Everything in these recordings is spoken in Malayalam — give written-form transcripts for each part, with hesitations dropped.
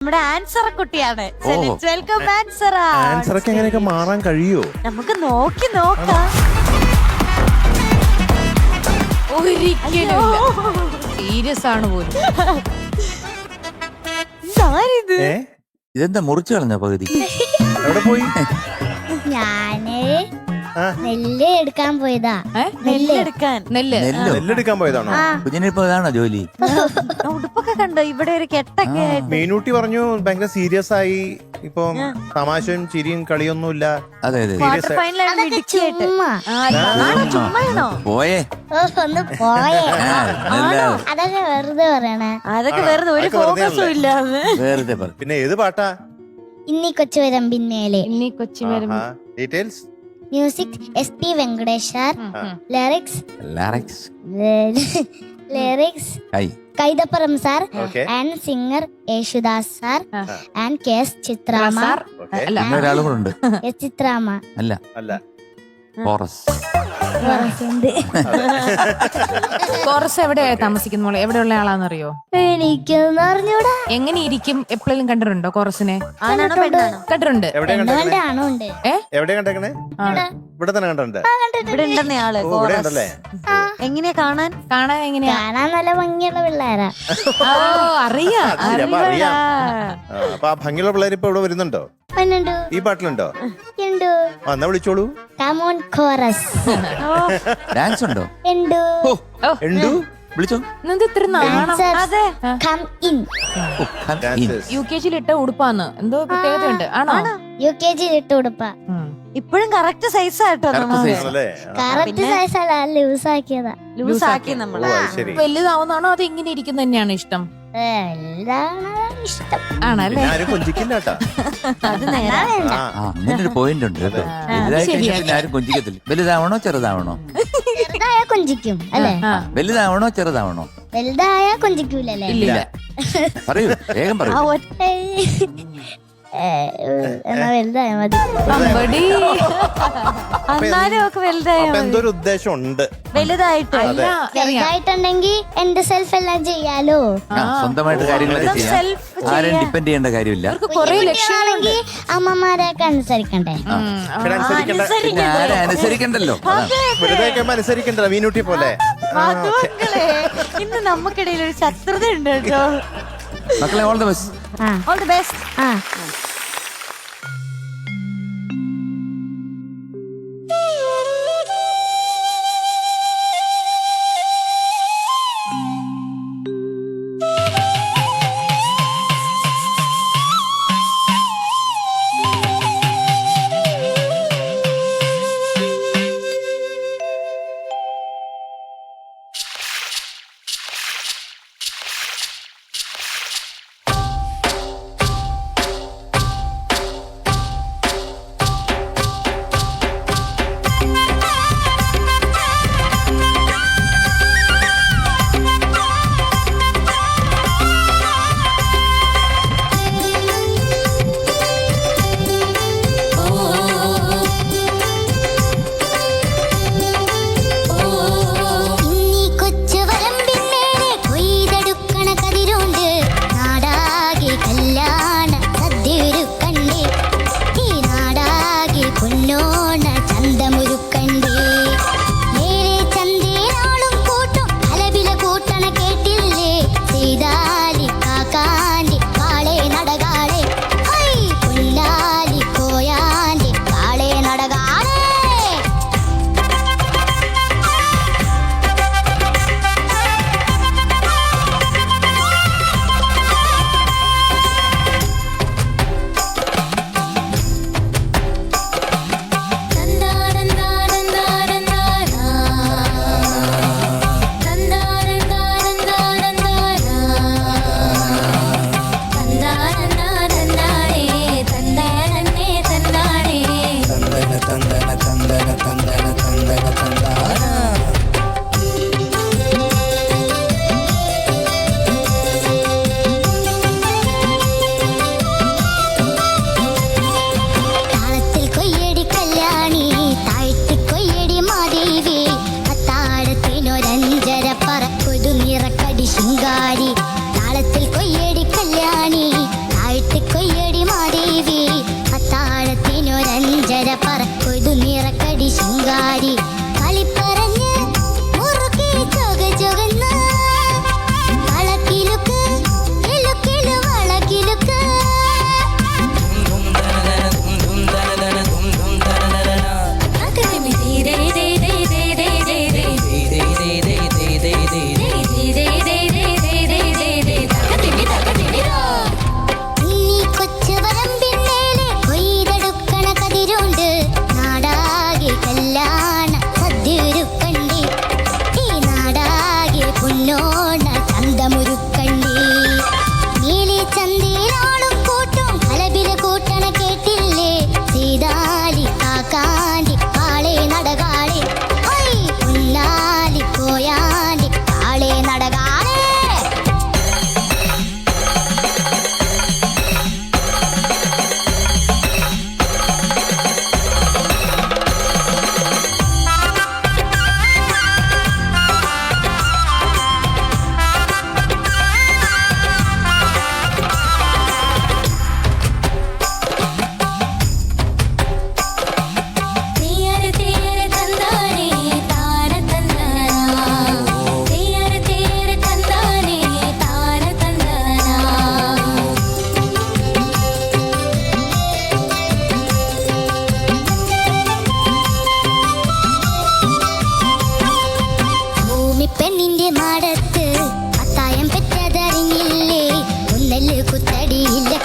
നമ്മുടെ ആൻസർ കുട്ടിയാണ്. Welcome answer. ആൻസറൊക്കെ എങ്ങനെയൊക്കെ മാറാൻ കഴിയോ? നമുക്ക് നോക്കി നോക്കാം. സീരിയസ് ആണ് പോലും. ഇതെന്താ മുറിച്ചു കളഞ്ഞ പകുതി? എവിടെ പോയി? ഞാന് നെല്ല് എടുക്കാൻ പോയതാ. നെല്ലെടുക്കാൻ പോയതാണോ? കുഞ്ഞിനിപ്പോ ഇതാണോ ജോലി? ഉടുപ്പൊക്കെ കണ്ടോ? ഇവിടെ ഒരു കെട്ടൊക്കെ ആയിട്ട്. മീനൂട്ടി പറഞ്ഞു ഭയങ്കര സീരിയസ് ആയി. ഇപ്പം തമാശയും ചിരിയും കളിയൊന്നുമില്ല. അതെ അതെ. ക്വാർട്ടർ ഫൈനലാണ് ഇടുക്കിയായിട്ട്. ചുമ്മാണോ? പോയേ ഒന്ന് പോയേ. അതൊക്കെ വെറുതെ പറയണേ. അതൊക്കെ വെറുതെ ഒരു ഫോക്കസും ഇല്ല. വെറുതെ പറ. പിന്നെ ഏത് പാട്ടാ? ഇന്നീ കൊച്ചു വരമ്പിന്നേലെ. Details. Music SP Venkateshwar. Lyrics Kaithapram sir and singer Yesudas sir and KS ചിത്രാമ. ഒരാളും കൂടെ ഉണ്ട്. ചിത്രാമ അല്ല അല്ല, കോറസ്. കോറസ് എവിടെയാ താമസിക്കുന്ന മോളെ? എവിടെയുള്ള ആളാന്നറിയോ? എനിക്കൊന്നും അറിഞ്ഞൂടാ. എങ്ങനെ ഇരിക്കും? എപ്പോഴും കണ്ടിട്ടുണ്ടോ കോറസിനെ? ആണാണോ പെണ്ണാണോ? കണ്ടിട്ടുണ്ട്. എവിടെ കണ്ടേക്കണേ? ആണുണ്ട്. എവിടെ കണ്ടേക്കണേ? ഇവിടെ തന്നെ കണ്ടിട്ടുണ്ട്. ഇവിടെ ഉണ്ടെന്നേ ആള്. ഇവിടെ ഉണ്ടല്ലേ? എങ്ങനെയാ കാണാൻ? കാണാൻ എങ്ങനെയാ? കാണാൻ നല്ല ഭംഗിയുള്ള പിള്ളേരാ. ഓ അറിയാം. അറിയാം. അപ്പൊ ആ ഭംഗിയുള്ള പിള്ളേർ ഇപ്പൊ ഇവിടെ വരുന്നുണ്ടോ? ഈ പാട്ടിലുണ്ടോ? എന്നാ വിളിച്ചോളൂ. Come on chorus. ഡാൻസ് ഉണ്ടോ? ഉണ്ടു. വിളിച്ചോ. ഇത്ര നാണം. അതെ. Come in. UKG ഇട്ട ഉടുപ്പാന്ന് എന്തോ പ്രത്യേകതയുണ്ട്. ആണോ? UKG ഇട്ട് ഉടുപ്പ. ഇപ്പോഴും കറക്റ്റ് സൈസ് ആട്ടോ. കറക്റ്റ് സൈസല്ല, ലൂസ് ആക്കിയതാ. ലൂസ് ആക്കി നമ്മള്. വലുതാവുന്നാണോ അത് ഇങ്ങനെ ഇരിക്കുന്ന തന്നെയാണ് ഇഷ്ടം? ഇഷ്ടം ആണല്ലേ? ആരും കൊഞ്ചിക്കില്ല കേട്ടാ. അത് നേരാ. അങ്ങനെ ഒരു പോയിന്റ് ഉണ്ട് കേട്ടോ. വലുതായി കഴിഞ്ഞാൽ പിന്നെ ആരും കൊഞ്ചിക്കത്തില്ല. വലുതാവണോ ചെറുതാവണോ? ചെറുതായ കൊഞ്ചിക്കും അല്ലേ? വലുതാവണോ ചെറുതാവണോ? വലുതായ കൊഞ്ചിക്കൂലല്ലേ? ഇല്ല. പറയൂ, വേഗം പറയൂ. എന്നാ വലുതായ മതി. എന്നാലും ഒക്കെ വലുതായ എന്തൊരു ഉദ്ദേശം ഉണ്ട് വലുതായിട്ട്. വലുതായിട്ടുണ്ടെങ്കിൽ എന്റെ സെൽഫ് എല്ലാം ചെയ്യാലോ. സ്വന്തമായിട്ട് കാര്യങ്ങളൊക്കെ ചെയ്യാം. ആരും ഡിപ്പെൻഡ് ചെയ്യേണ്ട കാര്യമില്ല. കുഞ്ഞുകുട്ടിയാണെങ്കിൽ അമ്മമാരെയൊക്കെ അനുസരിക്കണ്ടേ? പിന്നെ ആരെ അനുസരിക്കണ്ടല്ലോ. അനുസരിക്കണ്ടല്ലോ മീനൂട്ടി പോലെ. ഇന്ന് നമുക്കിടയിൽ ഒരു ശത്രുത ഉണ്ട് കേട്ടോ. മക്കളെ all the best. All the best.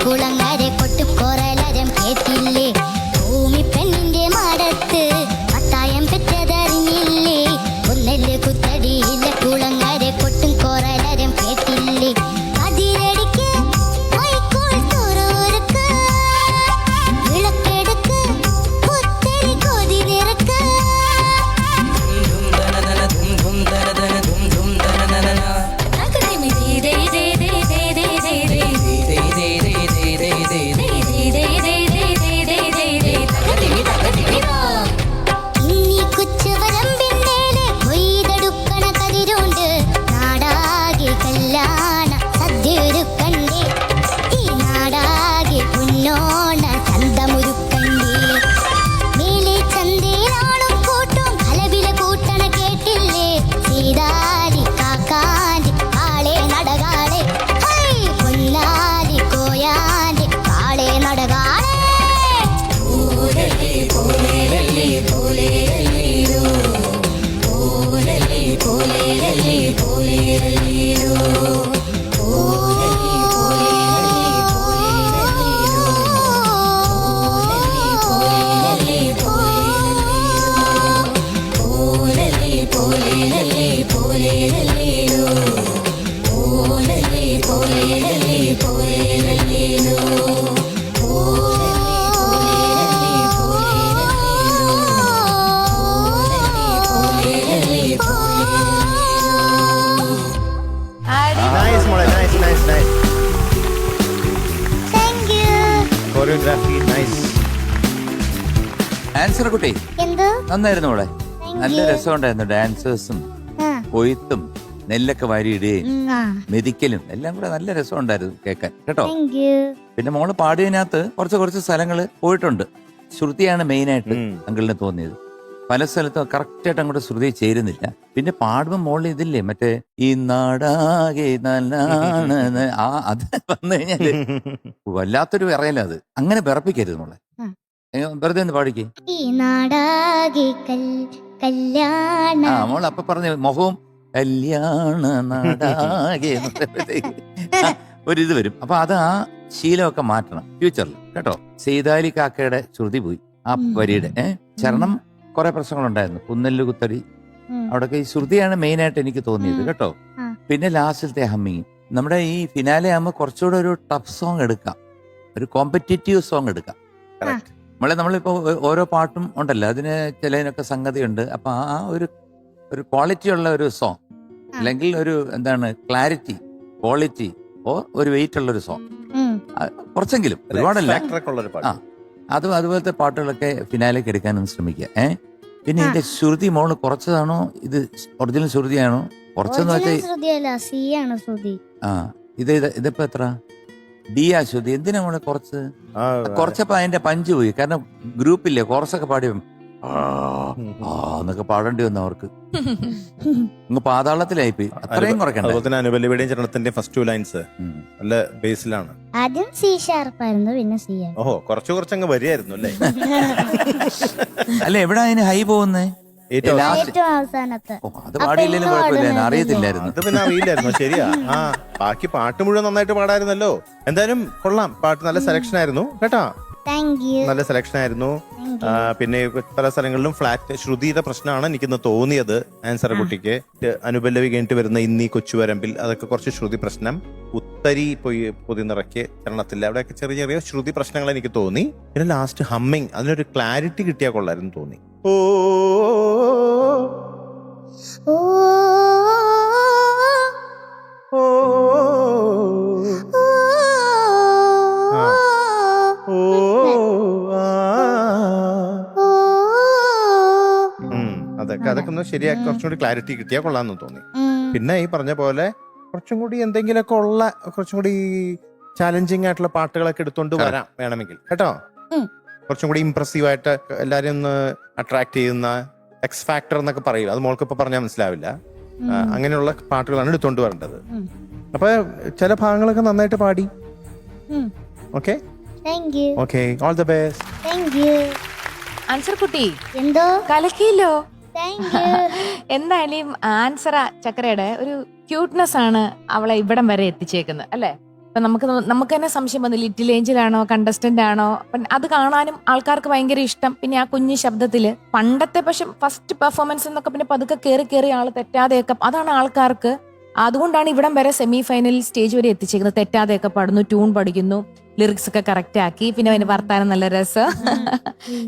കുളങ്ങരെ കൊട്ടുകൊറലരം കേട്ടില്ലേ ഭൂമി പെണ്ണിന്റെ മാടത്ത് പത്തായം പെറ്റതറിഞ്ഞില്ലേ ഒന്നല് കുത്തടിയില്ല കുളങ്ങരെ കൊട്ടും കൊറലരം കേട്ടില്ലേ അതിരടിക്ക് വൈക്കോൽ തുറവർക്ക് വിളക്കെടുക്ക് പുത്തരി കൊതി നിറക്ക് ഇന്നീ കുച്ചുവരമ്പിന്നേലെ കൊയ്തെടുക്കണ കതിരുണ്ട് നാടാകെ കല്യാണ സദ്യയൊരുക്കണ്ടേ ഈ നാടാകെ പൊന്നോണ ചന്തമൊരുക്കണ്ടേ മേലെ ചന്തയിലാണും കൂട്ടും കലവില കൂട്ടണ കേട്ടില്ലേ സീതാലി കാക്കാന്റെ ആളെ നടകാളെ ഹൈ പൊന്നാലി കോയാന്റെ ആളെ നടകാളെ നൈസ് മോളെ, nice nice nice. Thank you. Choreography nice. Answer കുട്ടി എന്ത് നന്നായിരുന്നു മോളെ. Thank നല്ല you. രസമുണ്ടായിരുന്നു. ഡാൻസേഴ്സും ആ, കൊയ്ത്തും നെല്ലൊക്കെ വാരിയിടുകയും ആ, മെതിക്കലും എല്ലാം കൂടെ നല്ല രസമുണ്ടായിരുന്നു കേൾക്കാൻ കേട്ടോ. Thank you. പിന്നെ മോള് പാടിയതിനകത്ത് കുറച്ച് സ്ഥലങ്ങൾ പോയിട്ടുണ്ട്. ശ്രുതിയാണ് മെയിനായിട്ട് അങ്കിളിന് തോന്നിയത്. പല സ്ഥലത്തും കറക്റ്റായിട്ട് അങ്ങോട്ട് ശ്രുതി ചേരുന്നില്ല. പിന്നെ പാടുമ്പോൾ മോളിൽ ഇതില്ലേ മറ്റേ ഈ നാടാകെ നല്ലാണ് അത് വന്നു കഴിഞ്ഞാല് വല്ലാത്തൊരു വിറയല. അത് അങ്ങനെ വിറപ്പിക്കരുത് മോളെ. ആ. വെറുതെ ഒന്ന് പാടിക്കേ. ഈ നാടാകെ കല്യാണ ആ മോൾ അപ്പൊ പറഞ്ഞു മുഖവും കല്യാണ നാടാകെ എന്ന് പറയുമ്പഴത്തേക്ക് ഒരിത് വരും. അപ്പൊ അത് ആ ശീലമൊക്കെ മാറ്റണം ഫ്യൂച്ചറിൽ കേട്ടോ. സീതാലി കാക്കയുടെ ശ്രുതി പോയി ആ വരിയുടെ. ചരണം കുറെ പ്രശ്നങ്ങളുണ്ടായിരുന്നു. കുന്നല് കുത്തടി അവിടെയൊക്കെ ഈ ശ്രുതിയാണ് മെയിൻ ആയിട്ട് എനിക്ക് തോന്നിയത് കേട്ടോ. പിന്നെ ലാസ്റ്റിലത്തെ ഹമ്മിങ്. നമ്മുടെ ഈ ഫിനാലെ ആകുമ്പോൾ കുറച്ചുകൂടെ ഒരു ടഫ് സോങ് എടുക്കാം, ഒരു കോമ്പറ്റേറ്റീവ് സോങ് എടുക്കാം. നമ്മളിപ്പോ ഓരോ പാട്ടും ഉണ്ടല്ലോ, അതിന് ചിലതിനൊക്കെ സംഗതിയുണ്ട്. അപ്പൊ ആ ഒരു ക്വാളിറ്റി ഉള്ള ഒരു സോങ്, അല്ലെങ്കിൽ ഒരു എന്താണ് ക്ലാരിറ്റി, ക്വാളിറ്റി ഒരു വെയിറ്റ് ഉള്ള ഒരു സോങ് കുറച്ചെങ്കിലും, ഒരുപാടല്ല. ആ അതുപോലത്തെ പാട്ടുകളൊക്കെ ഫിനാലേക്ക് എടുക്കാനൊന്ന് ശ്രമിക്കുക. പിന്നെ ഇതിന്റെ ശ്രുതി മോള് കുറച്ചതാണോ, ഇത് ഒറിജിനൽ ശ്രുതിയാണോ? കുറച്ചെന്ന് വെച്ചാൽ ആ ഇതിപ്പോ എത്ര ഡി ആ ശ്രുതി? എന്തിനാ മോളെ കുറച്ച്? കുറച്ചപ്പോ അതിന്റെ പഞ്ച് പോയി. കാരണം ഗ്രൂപ്പില്ലേ കോറസൊക്കെ പാടി എന്നൊക്കെ പാടേണ്ടി വന്നു അവർക്ക്. അങ്ങ് പാതാളത്തിലായിപ്പോയി. അത്രയും കുറയ്ക്കണ്ട. അനുപല്ലവിയുടെയും ചരണത്തിന്റെയും ഫസ്റ്റ് 2 ലൈൻസ് നല്ല ബേസിലാണ്. ആദ്യം സി ഷാർപ്പായിരുന്നു, പിന്നെ സി ആയി. ഓഹോ, കുറച്ചങ്ങ് വരികയായിരുന്നു അല്ലേ? അല്ല എവിടെ അതിന് ഹൈ പോകുന്നേ? ഏറ്റവും അവസാനത്തെ. അത് പാടിയില്ലെങ്കിലും കുഴപ്പമില്ലായിരുന്നു, അറിയത്തില്ലായിരുന്നു. അത് പിന്നെ അറിയില്ലായിരുന്നു. ശരിയാ. ആ ബാക്കി പാട്ട് മുഴുവൻ നന്നായിട്ട് പാടായിരുന്നല്ലോ. എന്തായാലും കൊള്ളാം, പാട്ട് നല്ല സെലക്ഷൻ ആയിരുന്നു കേട്ടോ. നല്ല സെലക്ഷൻ ആയിരുന്നു. പിന്നെ പല സ്ഥലങ്ങളിലും ഫ്ലാറ്റ് ശ്രുതിയുടെ പ്രശ്നമാണ് എനിക്കിന്ന് തോന്നിയത്. ആൻസർ കുട്ടിക്ക് അനുപല്ലവി കഴിഞ്ഞിട്ട് വരുന്ന ഇന്നീ കൊച്ചുവരമ്പിൽ അതൊക്കെ കുറച്ച് ശ്രുതി പ്രശ്നം. ഉത്തരി പൊതി നിറയ്ക്ക് ചരണത്തില്ല, അവിടെയൊക്കെ ചെറിയ ചെറിയ ശ്രുതി പ്രശ്നങ്ങൾ എനിക്ക് തോന്നി. പിന്നെ ലാസ്റ്റ് ഹമ്മിങ്, അതിനൊരു ക്ലാരിറ്റി കിട്ടിയാൽ കൊള്ളായിരുന്നു തോന്നി. ഓ ഓ അതൊക്കെ ഒന്ന് ശരിയാക്കി കുറച്ചുകൂടി ക്ലാരിറ്റി കിട്ടിയാൽ കൊള്ളാന്ന് തോന്നി. പിന്നെ ഈ പറഞ്ഞ പോലെ കുറച്ചും കൂടി എന്തെങ്കിലുമൊക്കെ ഉള്ള കുറച്ചും കൂടി ചാലഞ്ചിങ് ആയിട്ടുള്ള പാട്ടുകളൊക്കെ എടുത്തോണ്ട് വരാം വേണമെങ്കിൽ കേട്ടോ. കുറച്ചും കൂടി ഇംപ്രസീവ് ആയിട്ട് എല്ലാരെയും ഒന്ന് അട്രാക്ട് ചെയ്യുന്ന എക്സ് ഫാക്ടർ എന്നൊക്കെ പറയും. അത് മോൾക്ക് ഇപ്പൊ പറഞ്ഞാൽ മനസ്സിലാവില്ല. അങ്ങനെയുള്ള പാട്ടുകളാണ് എടുത്തോണ്ട് വരേണ്ടത്. അപ്പൊ ചില ഭാഗങ്ങളൊക്കെ നന്നായിട്ട് പാടി. Okay okay, all the best. Answer കുട്ടി എന്തോ കലക്കിയില്ലോ. എന്തായാലും ആൻസർ ചക്രയുടെ ഒരു ക്യൂട്ട്നെസ് ആണ് അവളെ ഇവിടം വരെ എത്തിച്ചേക്കുന്നത് അല്ലേ? ഇപ്പൊ നമുക്ക് തന്നെ സംശയം വന്നു ലിറ്റിൽ ഏഞ്ചൽ ആണോ കണ്ടസ്റ്റന്റ് ആണോ. അത് കാണാനും ആൾക്കാർക്ക് ഭയങ്കര ഇഷ്ടം. പിന്നെ ആ കുഞ്ഞു ശബ്ദത്തില് പണ്ടത്തെ പക്ഷെ ഫസ്റ്റ് പെർഫോമൻസ് എന്നൊക്കെ പിന്നെ പതുക്കെ കയറി ആള് തെറ്റാതെയൊക്കെ അതാണ് ആൾക്കാർക്ക്. അതുകൊണ്ടാണ് ഇവിടം വരെ സെമി ഫൈനലിൽ സ്റ്റേജ് വരെ എത്തിച്ചേക്കുന്നത്. തെറ്റാതെയൊക്കെ പാടുന്നു, ട്യൂൺ പഠിക്കുന്നു, ലിറിക്സ് ഒക്കെ കറക്റ്റ് ആക്കി, പിന്നെ അതിന് വർത്താനം നല്ല രസം.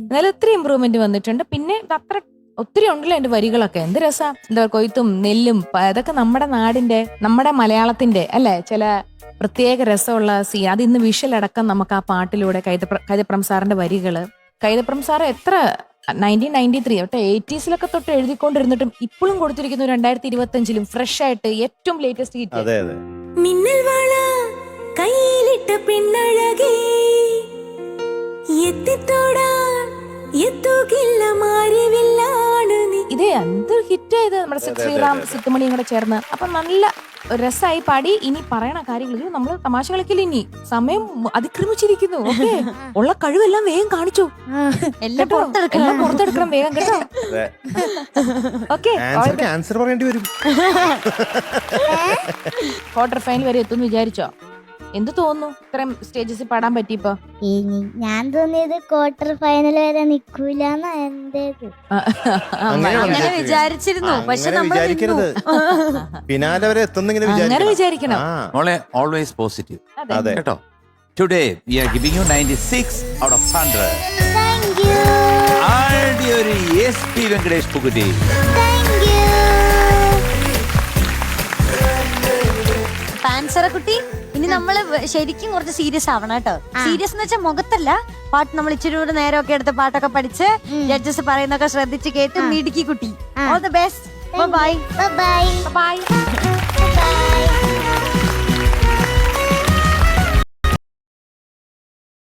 എന്നാലും ഒത്തിരി ഇമ്പ്രൂവ്മെന്റ് വന്നിട്ടുണ്ട്. പിന്നെ അത്ര ഒത്തിരി ഉണ്ടല്ലോ എന്റെ വരികളൊക്കെ. എന്ത് രസാ, എന്താ കൊയ്ത്തും നെല്ലും അതൊക്കെ നമ്മുടെ നാടിന്റെ നമ്മുടെ മലയാളത്തിന്റെ അല്ലെ ചില പ്രത്യേക രസമുള്ള സീൻ. അത് ഇന്ന് വിഷ്വൽ അടക്കം നമുക്ക് ആ പാട്ടിലൂടെ കൈതപ്രം സാറിന്റെ വരികള്. കൈതപ്രം സാർ എത്ര 1993 ഒട്ടെ 80s തൊട്ട് എഴുതിക്കൊണ്ടിരുന്നിട്ടും ഇപ്പോഴും കൊടുത്തിരിക്കുന്നു 2025 ഫ്രഷ് ആയിട്ട് ഏറ്റവും ലേറ്റസ്റ്റ് ഹിറ്റ്. അതെ അതെ. മിന്നൽ വള കയ്യിലിട്ട പെണ്ണഴകി എത്തിത്തോടാൻ എത്തുകില്ല മാറിവില്ലാണ് നീ. ഇതേ എന്ത് ഹിറ്റ് ആയത് നമ്മുടെ ശ്രീറാം സിത്തുമണിയും കൂടെ ചേർന്ന്. അപ്പൊ നല്ല രസമായി പാടി. ഇനി പറയണ കാര്യങ്ങൾ നമ്മൾ തമാശ കളിക്കില്ല. ഇനി സമയം അതിക്രമിച്ചിരിക്കുന്നു. ഓക്കെ, ഉള്ള കഴിവെല്ലാം വേഗം കാണിച്ചു. എല്ലാം പുറത്തെടുക്കണം വേഗം കേട്ടോ. ഓക്കെ, ആൻസർ പറയേണ്ടി വരും. ക്വാർട്ടർ ഫൈനൽ വരെ എത്തുമെന്ന് വിചാരിച്ചോ? എന്ത് തോന്നുന്നു ഇത്രയും സ്റ്റേജസിൽ പാടാൻ പറ്റിയപ്പോ? ഞാൻ തോന്നിയത് ക്വാർട്ടർ ഫൈനൽ വരെ നിക്കൂലെന്നാ എന്റേത്. അങ്ങനെ വിചാരിച്ചിരുന്നു. പക്ഷെ നമ്മൾ വിചാരിക്കരുത്, ഫിനാലെ വരെ എത്തുന്നെങ്കിലും അങ്ങനെ വിചാരിക്കണം. മോളെ ഓൾവേസ് പോസിറ്റീവ് അതെ കേട്ടോ. Today we are giving you 96 out of 100. Thank you, ആദ്യ ഒരു SP വെങ്കടേഷ് പുകുതി. Thank you. പാൻസറക്കുട്ടി, ഇനി നമ്മള് ശരിക്കും കുറച്ച് സീരിയസ് ആവണം കേട്ടോ. സീരിയസ് എന്ന് വെച്ചാൽ മുഖത്തല്ല, പാട്ട് നമ്മൾ ഇച്ചിരി കൂടെ നേരമൊക്കെ എടുത്ത് പാട്ടൊക്കെ പഠിച്ച് ജഡ്ജസ് പറയുന്നൊക്കെ ശ്രദ്ധിച്ച് കേട്ട് മിടുക്കി കുട്ടി. All the best. Bye bye bye bye. By.